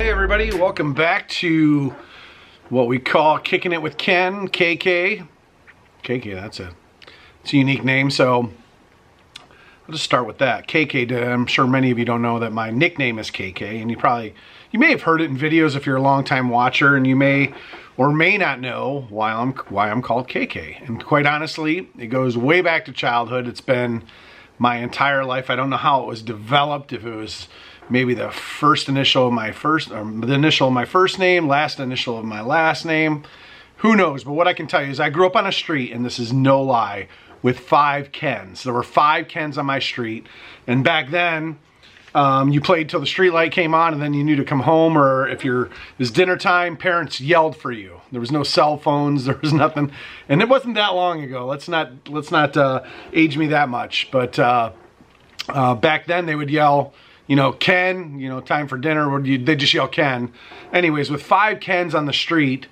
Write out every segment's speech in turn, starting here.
Hey everybody, welcome back to what we call Kicking It with Ken, KK. KK, it's a unique name, so I'll just start with that. KK, I'm sure many of you don't know that my nickname is KK, and you may have heard it in videos if you're a long-time watcher, and you may or may not know why I'm called KK. And quite honestly, it goes way back to childhood. It's been my entire life. I don't know how it was developed, if it was maybe the first initial of my first, or the initial of my first name, last initial of my last name. Who knows? But what I can tell you is I grew up on a street, and this is no lie, with 5 Kens. There were 5 Kens on my street. And back then, you played till the street light came on, and then you knew to come home, or if it was dinner time, parents yelled for you. There was no cell phones, there was nothing. And it wasn't that long ago. Let's not age me that much. But back then they would yell, Ken, time for dinner. They just yell Ken. Anyways, with 5 Kens on the street,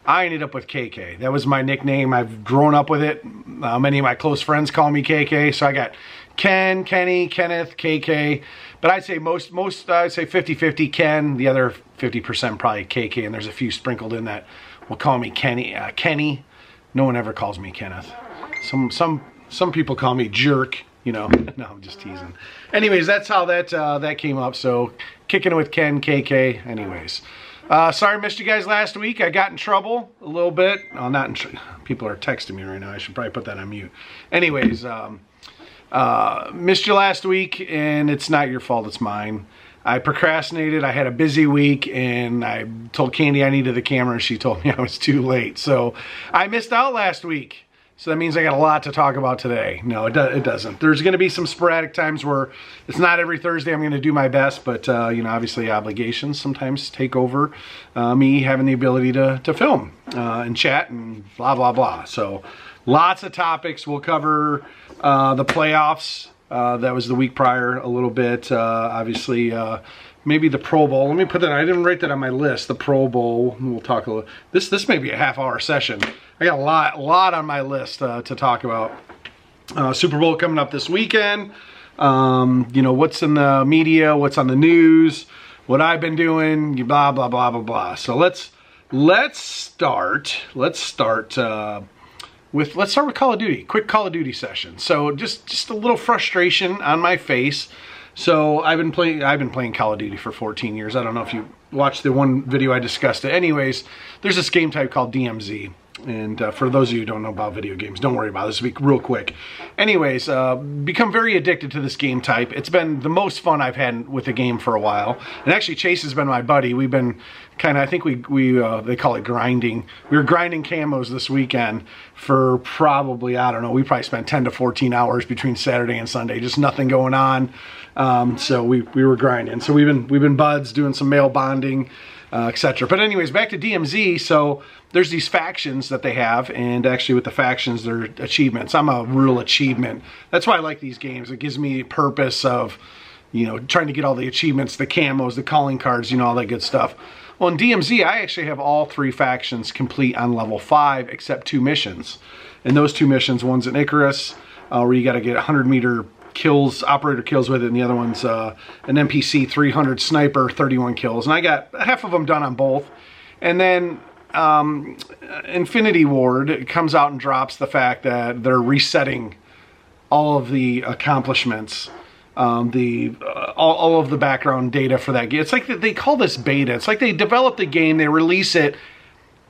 I ended up with KK. That was my nickname. I've grown up with it. Many of my close friends call me KK. So I got Ken, Kenny, Kenneth, KK. But I'd say most I'd say 50-50 Ken. The other 50% probably KK. And there's a few sprinkled in that will call me Kenny. No one ever calls me Kenneth. Some people call me Jerk. No, I'm just teasing. Anyways, that's how that came up. So, Kicking It with Ken, KK. Anyways, sorry I missed you guys last week. I got in trouble a little bit. Oh, people are texting me right now. I should probably put that on mute. Anyways, missed you last week, and it's not your fault. It's mine. I procrastinated. I had a busy week, and I told Candy I needed the camera, and she told me I was too late. So, I missed out last week. So that means I got a lot to talk about today. No, it doesn't. There's going to be some sporadic times where it's not every Thursday I'm going to do my best, but obviously obligations sometimes take over me having the ability to film and chat and blah, blah, blah. So lots of topics. We'll cover the playoffs. That was the week prior a little bit. Obviously, maybe the Pro Bowl. Let me put that. I didn't write that on my list. The Pro Bowl. We'll talk a little. This may be a half-hour session. I got a lot on my list to talk about. Super Bowl coming up this weekend. What's in the media, what's on the news, what I've been doing, blah blah blah blah blah. So let's start with Call of Duty. Quick Call of Duty session. So just a little frustration on my face. So I've been playing Call of Duty for 14 years. I don't know if you watched the one video I discussed it. Anyways, there's this game type called DMZ. And for those of you who don't know about video games, don't worry about it. This will be real quick. Anyways, become very addicted to this game type. It's been the most fun I've had with the game for a while. And actually, Chase has been my buddy. We've been I think they call it grinding. We were grinding camos this weekend for probably, I don't know, we probably spent 10 to 14 hours between Saturday and Sunday. Just nothing going on. So we were grinding. So we've been buds, doing some male bonding, etc. But anyways, back to DMZ. So there's these factions that they have, and actually with the factions, they're achievements. I'm a real achievement. That's why I like these games. It gives me purpose of, trying to get all the achievements, the camos, the calling cards, all that good stuff. Well, in DMZ, I actually have all 3 factions complete on level 5, except 2 missions. And those 2 missions, one's an Icarus, where you got to get 100-meter kills, operator kills with it, and the other one's an NPC 300 sniper, 31 kills. And I got half of them done on both. And then Infinity Ward comes out and drops the fact that they're resetting all of the accomplishments, all of the background data for that game. It's like they call this beta. It's like they develop the game, they release it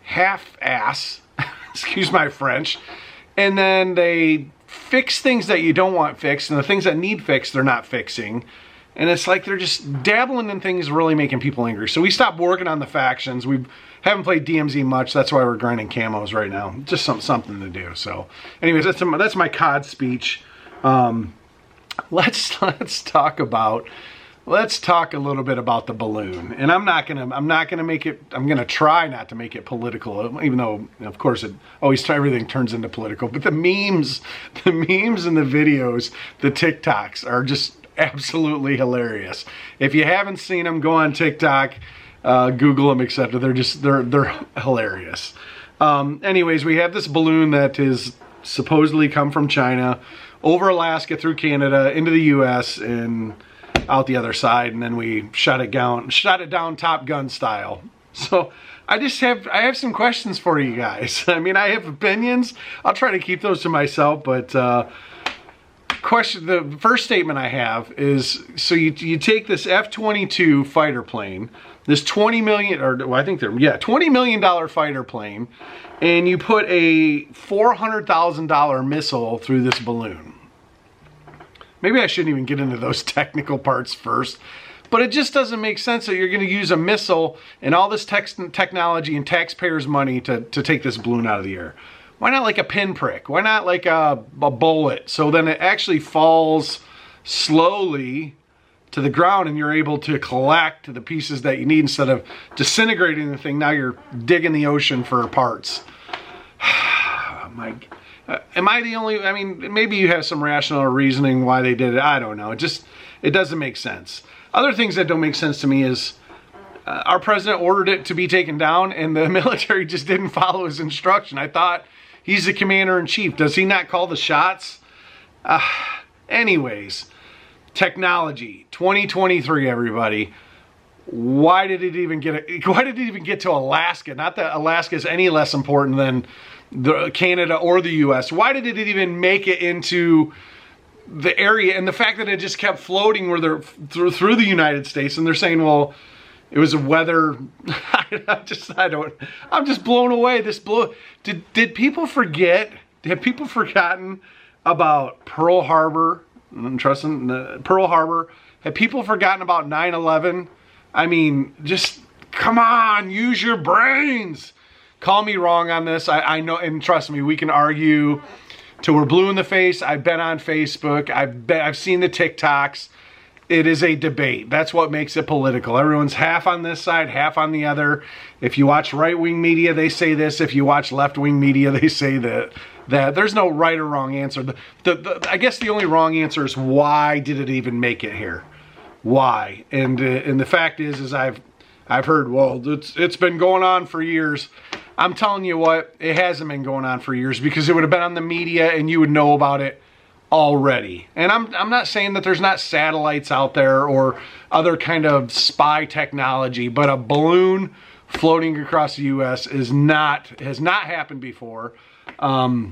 half-ass, excuse my French, and then they fix things that you don't want fixed, and the things that need fixed, they're not fixing. And it's like they're just dabbling in things really making people angry. So we stopped working on the factions. We haven't played DMZ much. That's why we're grinding camos right now. Just something to do. So anyways, that's my COD speech. Let's talk a little bit about the balloon. And I'm gonna try not to make it political, even though of course everything turns into political. But the memes and the videos, the TikToks are just absolutely hilarious. If you haven't seen them, go on TikTok, Google them, etc. They're hilarious. Anyways, we have this balloon that is supposedly come from China over Alaska through Canada into the US, and out the other side, and then we shot it down Top Gun style. So I have some questions for you guys. I mean, I have opinions. I'll try to keep those to myself, but the first statement I have is, so you take this F-22 fighter plane, this $20 million fighter plane, and you put a $400,000 missile through this balloon. Maybe I shouldn't even get into those technical parts first, but it just doesn't make sense that you're going to use a missile and all this technology and taxpayers' money to take this balloon out of the air. Why not like a pinprick? Why not like a bullet? So then it actually falls slowly to the ground and you're able to collect the pieces that you need instead of disintegrating the thing. Now you're digging the ocean for parts. Am I the only, I mean, maybe you have some rational reasoning why they did it. I don't know. It doesn't make sense. Other things that don't make sense to me is our president ordered it to be taken down and the military just didn't follow his instruction. I thought he's the commander-in-chief. Does he not call the shots? Anyways, technology, 2023, everybody. Why did it even get to Alaska? Not that Alaska is any less important than Canada or the U.S. Why did it even make it into the area? And the fact that it just kept floating where they're through the United States, and they're saying, well, it was a weather. I'm just blown away. Did people forget? Have people forgotten about Pearl Harbor? Pearl Harbor. Have people forgotten about 9/11? I mean, just come on, use your brains. Call me wrong on this. I know, and trust me, we can argue till we're blue in the face. I've been on Facebook. I've seen the TikToks. It is a debate. That's what makes it political. Everyone's half on this side, half on the other. If you watch right-wing media, they say this. If you watch left-wing media, they say that. There's no right or wrong answer. I guess the only wrong answer is, why did it even make it here? Why? And the fact is I've heard, well, it's been going on for years. I'm telling you what, it hasn't been going on for years, because it would have been on the media and you would know about it already. And I'm not saying that there's not satellites out there or other kind of spy technology, but a balloon floating across the U.S. has not happened before. I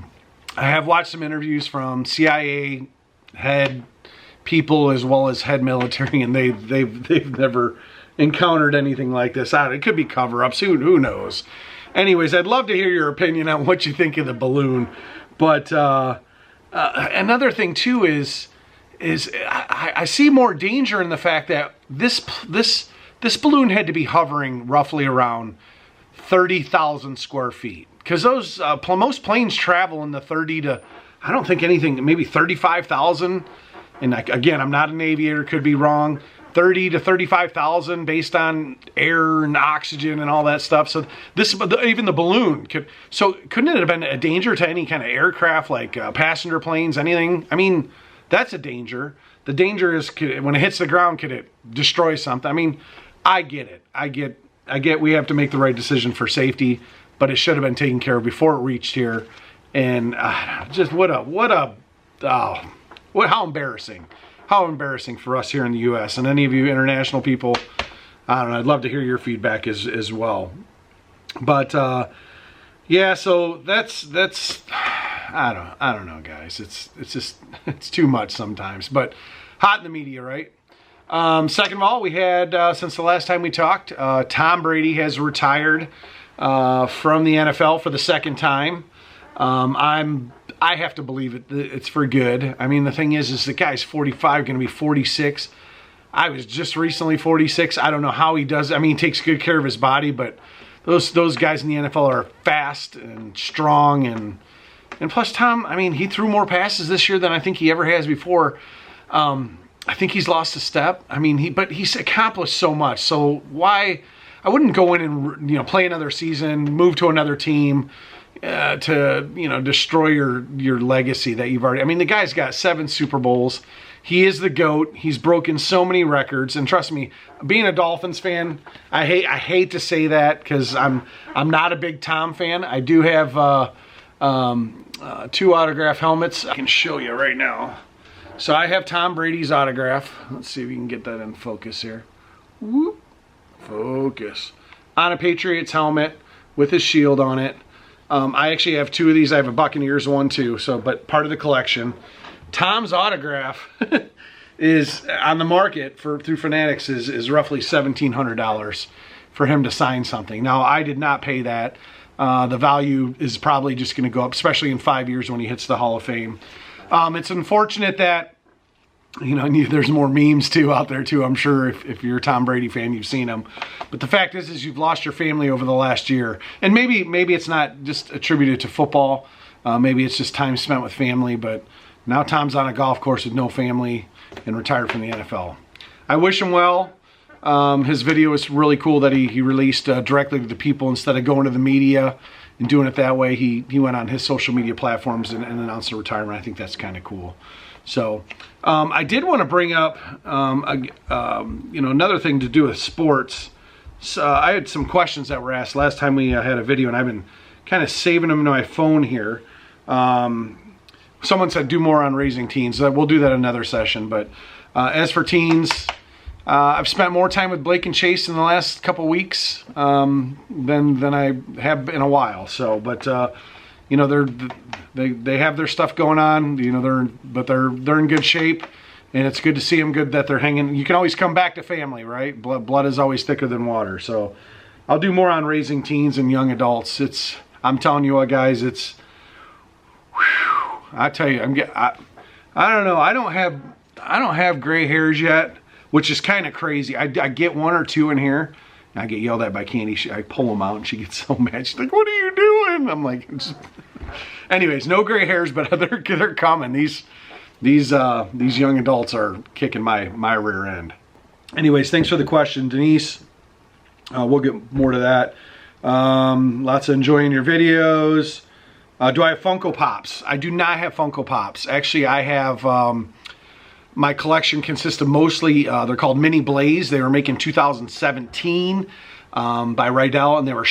have watched some interviews from CIA head people as well as head military, and they've never encountered anything like this. It could be cover-ups. Who knows? Anyways, I'd love to hear your opinion on what you think of the balloon. But another thing too is I see more danger in the fact that this balloon had to be hovering roughly around 30,000 square feet, because those most planes travel in the 30 to, I don't think anything, maybe 35,000. And again, I'm not an aviator, could be wrong. 30 to 35,000 based on air and oxygen and all that stuff. So even the balloon couldn't it have been a danger to any kind of aircraft, like passenger planes, anything? I mean, that's a danger. The danger is, when it hits the ground, could it destroy something? I mean, I get it. I get we have to make the right decision for safety, but it should have been taken care of before it reached here. And just how embarrassing. How embarrassing for us here in the U.S. and any of you international people. I don't know. I'd love to hear your feedback as well. But yeah, so that's I don't know, guys. It's too much sometimes. But hot in the media, right? Second of all, we had since the last time we talked, Tom Brady has retired from the NFL for the second time. I have to believe it's for good. I mean, the thing is the guy's 45, going to be 46. I was just recently 46. I don't know how he does. I mean, he takes good care of his body, but those guys in the NFL are fast and strong, and plus Tom, I mean, he threw more passes this year than I think he ever has before. I think he's lost a step. I mean, but he's accomplished so much. So why? I wouldn't go in and play another season, move to another team. To destroy your legacy that you've already. I mean, the guy's got 7 Super Bowls. He is the GOAT. He's broken so many records, and trust me, being a Dolphins fan, I hate to say that, because I'm not a big Tom fan. I do have 2 autograph helmets. I can show you right now. So I have Tom Brady's autograph. Let's see if we can get that in focus here. Whoop. Focus. On a Patriots helmet with his shield on it. I actually have 2 of these. I have a Buccaneers one too, so but part of the collection. Tom's autograph is on the market through Fanatics is roughly $1,700 for him to sign something. Now I did not pay that. The value is probably just going to go up, especially in 5 years when he hits the Hall of Fame. It's unfortunate that, you know, there's more memes too out there too. I'm sure if you're a Tom Brady fan, you've seen them. But the fact is you've lost your family over the last year, and maybe it's not just attributed to football. Maybe it's just time spent with family. But now Tom's on a golf course with no family and retired from the NFL. I wish him well. His video is really cool that he released directly to the people instead of going to the media and doing it that way. He went on his social media platforms and announced a retirement. I think that's kind of cool. So I did want to bring up you know, another thing to do with sports. So I had some questions that were asked last time we had a video, and I've been kind of saving them into my phone here. Someone said do more on raising teens. We'll do that another session. But as for teens, I've spent more time with Blake and Chase in the last couple weeks than I have in a while. So, but you know, they have their stuff going on. You know, they're in good shape, and it's good to see them. Good that they're hanging. You can always come back to family, right? Blood is always thicker than water. So, I'll do more on raising teens and young adults. I'm telling you what, guys, it's. Whew, I tell you, I don't know. I don't have gray hairs yet, which is kind of crazy. I get 1 or 2 in here. And I get yelled at by Candi. I pull them out and she gets so mad. She's like, "What are you doing?" I'm like, anyways, no gray hairs, but they're coming. These young adults are kicking my rear end. Anyways, thanks for the question, Denise. We'll get more to that. Lots of enjoying your videos. Do I have Funko Pops? I do not have Funko Pops. Actually, I have. My collection consists of mostly, they're called Mini Blaze. They were made in 2017 by Rydell, and they were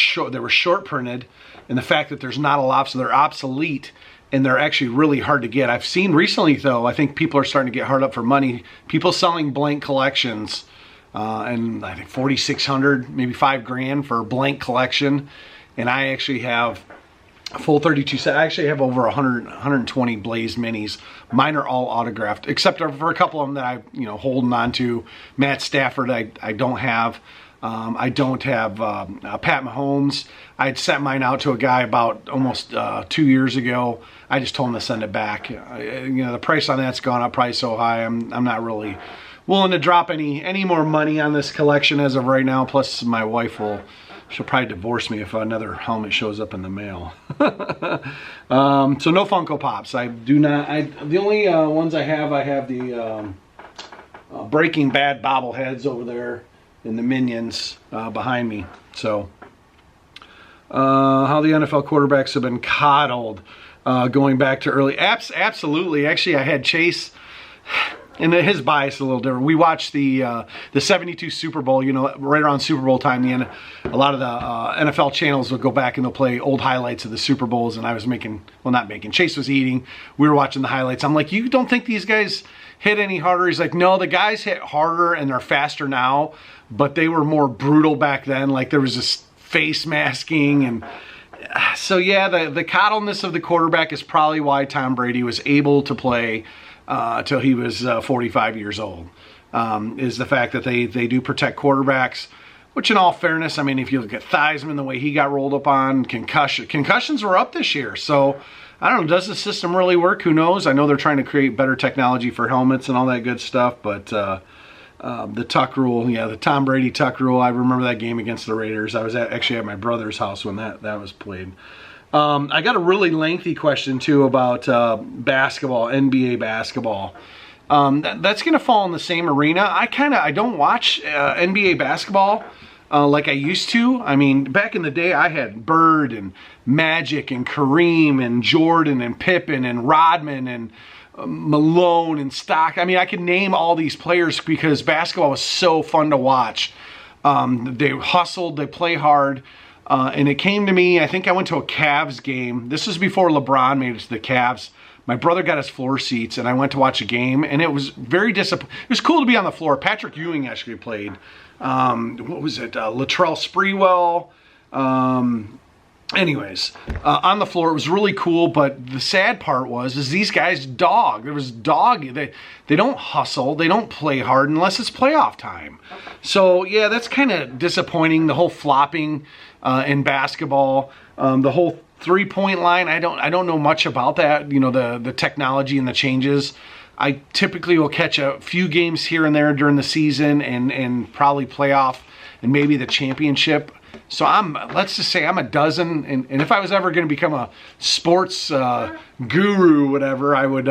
short printed. And the fact that there's not a lot, so they're obsolete, and they're actually really hard to get. I've seen recently, though, I think people are starting to get hard up for money. People selling blank collections, and I think 4,600, maybe $5,000 for a blank collection. And I actually have a full 32 set. I actually have over 120 Blaze Minis. Mine are all autographed, except for a couple of them that I, you know, holding on to. Matt Stafford, I don't have. I don't have Pat Mahomes. I had sent mine out to a guy about almost 2 years ago. I just told him to send it back. You know, the price on that's gone up probably so high. I'm not really willing to drop any more money on this collection as of right now. Plus, my wife she'll probably divorce me if another helmet shows up in the mail. So no Funko Pops. I do not. The only ones I have the Breaking Bad bobbleheads over there and the Minions behind me. So how the NFL quarterbacks have been coddled going back to early. Absolutely. Actually, I had Chase. And his bias is a little different. We watched the 72 Super Bowl, you know, right around Super Bowl time. A lot of the NFL channels would go back and they'll play old highlights of the Super Bowls. And I was Chase was eating. We were watching the highlights. I'm like, you don't think these guys hit any harder? He's like, no, the guys hit harder and they're faster now, but they were more brutal back then. Like there was this face masking and. So yeah, the coddleness of the quarterback is probably why Tom Brady was able to play till he was 45 years old, is the fact that they do protect quarterbacks, which in all fairness, I mean, if you look at Theismann, the way he got rolled up on, concussions were up this year. So I don't know, does the system really work? Who knows? I know they're trying to create better technology for helmets and all that good stuff, but the tuck rule, yeah, the Tom Brady tuck rule, I remember that game against the Raiders. I was actually at my brother's house when that was played. I got a really lengthy question too about basketball, NBA basketball. That's going to fall in the same arena. I don't watch NBA basketball like I used to. I mean, back in the day, I had Bird and Magic and Kareem and Jordan and Pippen and Rodman and Malone and Stock. I mean, I could name all these players because basketball was so fun to watch. They hustled, they play hard. And it came to me, I think I went to a Cavs game. This was before LeBron made it to the Cavs. My brother got us floor seats, and I went to watch a game, and it was very disappointing. It was cool to be on the floor. Patrick Ewing actually played. What was it? Latrell Sprewell. Anyways, on the floor, it was really cool, but the sad part is these guys dog. There was dog. They don't hustle. They don't play hard unless it's playoff time. So, yeah, that's kind of disappointing, the whole flopping in basketball. The whole three-point line, I don't know much about that, you know, the technology and the changes. I typically will catch a few games here and there during the season and probably playoff and maybe the championship. So let's just say I'm a dozen, and if I was ever going to become a sports guru, whatever, I would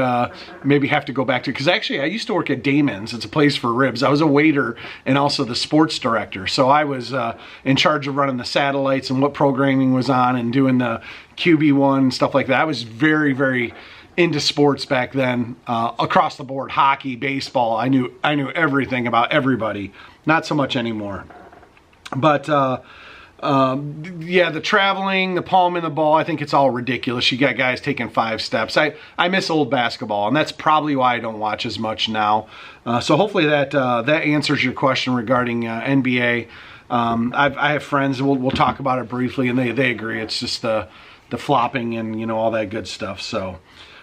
maybe have to go back to, because actually I used to work at Damon's. It's a place for ribs. I was a waiter and also the sports director. So I was in charge of running the satellites and what programming was on and doing the QB1, stuff like that. I was very, very into sports back then, across the board, hockey, baseball. I knew everything about everybody. Not so much anymore. But yeah, the traveling, the palm in the ball, I think it's all ridiculous. You got guys taking 5 steps. I miss old basketball, and that's probably why I don't watch as much now. So hopefully that answers your question regarding NBA. I have friends, we'll talk about it briefly, and they agree. It's just the flopping and, you know, all that good stuff. So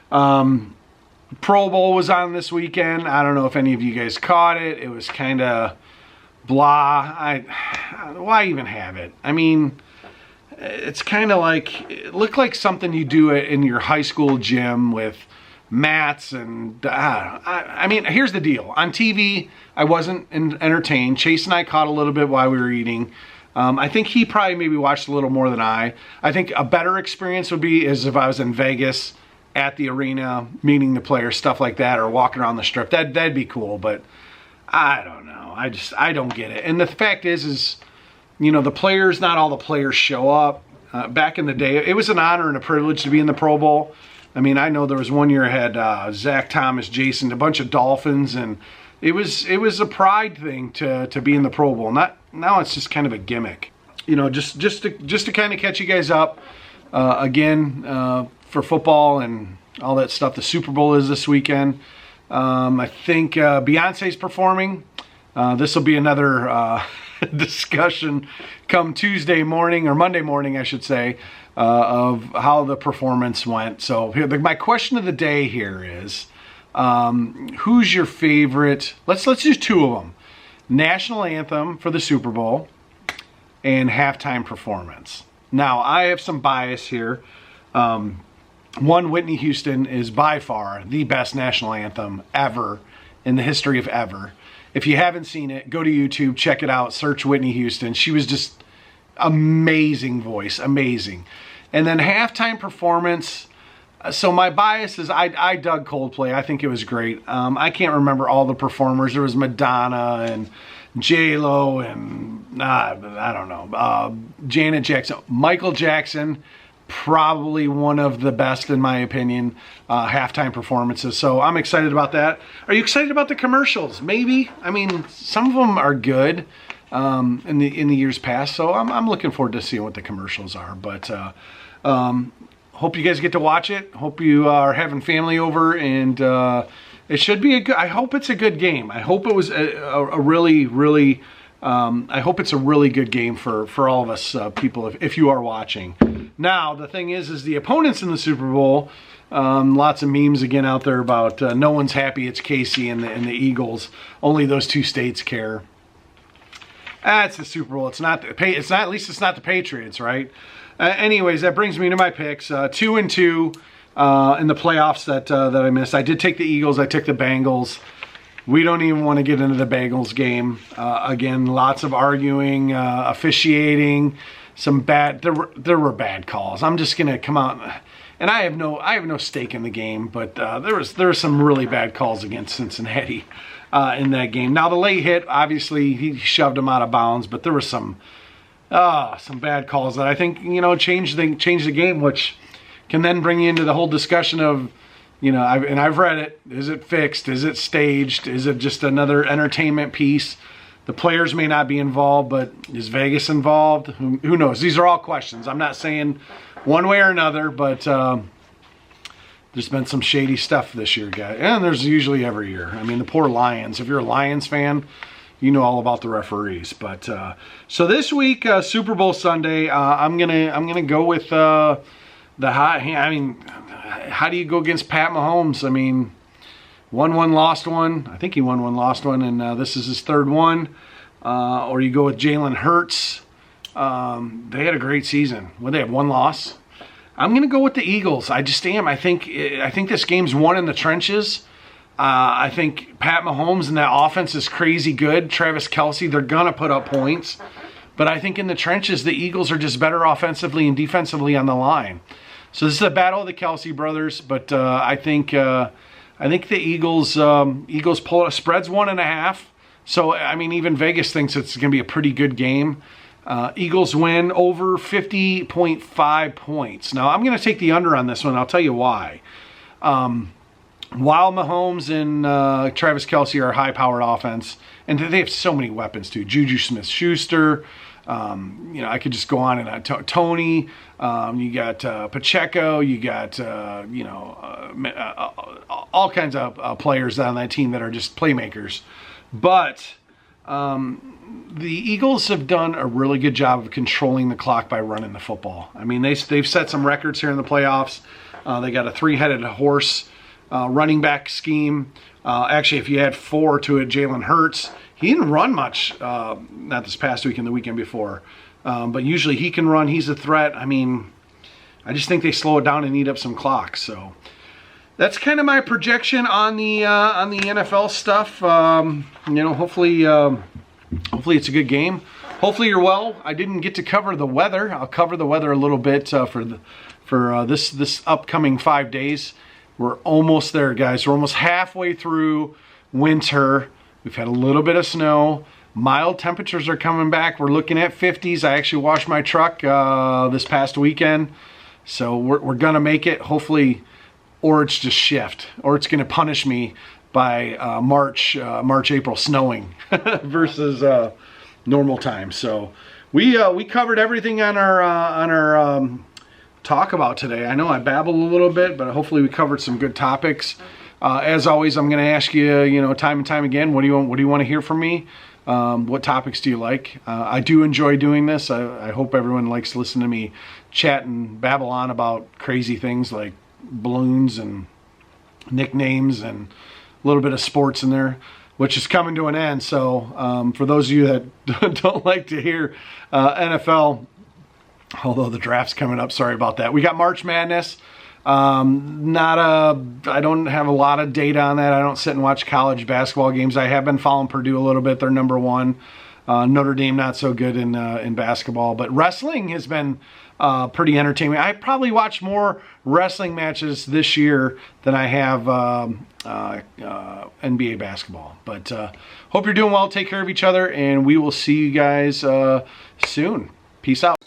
Pro Bowl was on this weekend. I don't know if any of you guys caught it. It was kind of blah. Why even have it? I mean, it's kind of like, it looked like something you do in your high school gym with mats and I mean, here's the deal. On TV, I wasn't entertained. Chase and I caught a little bit while we were eating. I think he probably maybe watched a little more than I. I think a better experience would be is if I was in Vegas at the arena, meeting the players, stuff like that, or walking around the strip. That'd be cool, but I don't know. I don't get it. And the fact is, you know, the players, not all the players show up. Back in the day, it was an honor and a privilege to be in the Pro Bowl. I mean, I know there was one year I had Zach Thomas, Jason, a bunch of Dolphins, and it was a pride thing to be in the Pro Bowl. Now it's just kind of a gimmick. You know, just to kind of catch you guys up again for football and all that stuff. The Super Bowl is this weekend. I think Beyonce's performing. This will be another discussion come Tuesday morning, or Monday morning, I should say, of how the performance went. So here, my question of the day here is, who's your favorite? Let's do 2 of them. National anthem for the Super Bowl and halftime performance. Now, I have some bias here. One, Whitney Houston is by far the best national anthem ever in the history of ever. If you haven't seen it, go to YouTube, check it out, search Whitney Houston. She was just amazing voice, amazing. And then halftime performance. So my bias is I dug Coldplay. I think it was great. I can't remember all the performers. There was Madonna and J-Lo and I don't know, Janet Jackson. Michael Jackson, probably one of the best in my opinion, halftime performances. So I'm excited about that. Are you excited about the commercials? Maybe. I mean, some of them are good in the years past. So I'm looking forward to seeing what the commercials are. But hope you guys get to watch it. Hope you are having family over, and it should be a good. I hope it's a good game. I hope it was a really. I hope it's a really good game for all of us people if you are watching. Now, the thing is the opponents in the Super Bowl, lots of memes again out there about no one's happy it's Casey and the Eagles. Only those 2 states care. It's the Super Bowl. It's not at least it's not the Patriots, right? Anyways, that brings me to my picks. 2-2 in the playoffs that I missed. I did take the Eagles. I took the Bengals. We don't even want to get into the Bengals game. Again, lots of arguing, officiating, some bad. There were bad calls. I'm just gonna come out, and I have no stake in the game, but there were some really bad calls against Cincinnati in that game. Now the late hit, obviously he shoved him out of bounds, but there were some bad calls that I think changed the game, which can then bring you into the whole discussion of. I've read it. Is it fixed? Is it staged? Is it just another entertainment piece? The players may not be involved, but is Vegas involved? Who knows? These are all questions. I'm not saying one way or another, but there's been some shady stuff this year, guys. And there's usually every year. I mean, the poor Lions. If you're a Lions fan, you know all about the referees. But so this week, Super Bowl Sunday, I'm gonna go with the hot hand. I mean, how do you go against Pat Mahomes? I mean, won one, lost one. I think he won one, lost one, and this is his third one. Or you go with Jalen Hurts. They had a great season. Well, they have one loss. I'm gonna go with the Eagles. I just am. I think this game's won in the trenches. I think Pat Mahomes and that offense is crazy good. Travis Kelce, they're going to put up points. But I think in the trenches, the Eagles are just better offensively and defensively on the line. So this is a battle of the Kelce brothers. But I think the Eagles pull it. Spread's 1.5. So, I mean, even Vegas thinks it's going to be a pretty good game. Eagles win over 50.5 points. Now, I'm going to take the under on this one. I'll tell you why. While Mahomes and Travis Kelce are a high-powered offense, and they have so many weapons too. Juju Smith-Schuster, I could just go on and on. Tony, you got Pacheco, you got all kinds of players on that team that are just playmakers. But the Eagles have done a really good job of controlling the clock by running the football. I mean, they've set some records here in the playoffs. They got a three-headed horse running back scheme. Actually, if you add 4 to it, Jalen Hurts, he didn't run much, not this past week and the weekend before. But usually he can run. He's a threat. I mean, I just think they slow it down and eat up some clock. So that's kind of my projection on the NFL stuff. Hopefully it's a good game. Hopefully you're well. I didn't get to cover the weather. I'll cover the weather a little bit for this upcoming 5 days. We're almost there, guys. We're almost halfway through winter. We've had a little bit of snow. Mild temperatures are coming back. We're looking at 50s. I actually washed my truck this past weekend. So we're going to make it, hopefully, or it's just shift. Or it's going to punish me by March, April snowing versus normal time. So we covered everything on our talk about today. I know I babbled a little bit, but hopefully we covered some good topics. As always, I'm going to ask you, time and time again, what do you want to hear from me? What topics do you like? I do enjoy doing this. I hope everyone likes to listen to me chat and babble on about crazy things like balloons and nicknames and a little bit of sports in there, which is coming to an end. So for those of you that don't like to hear NFL, although the draft's coming up, sorry about that. We got March Madness. I don't have a lot of data on that. I don't sit and watch college basketball games. I have been following Purdue a little bit. They're number 1. Notre Dame not so good in basketball, but wrestling has been pretty entertaining. I probably watched more wrestling matches this year than I have NBA basketball. But hope you're doing well. Take care of each other, and we will see you guys soon. Peace out.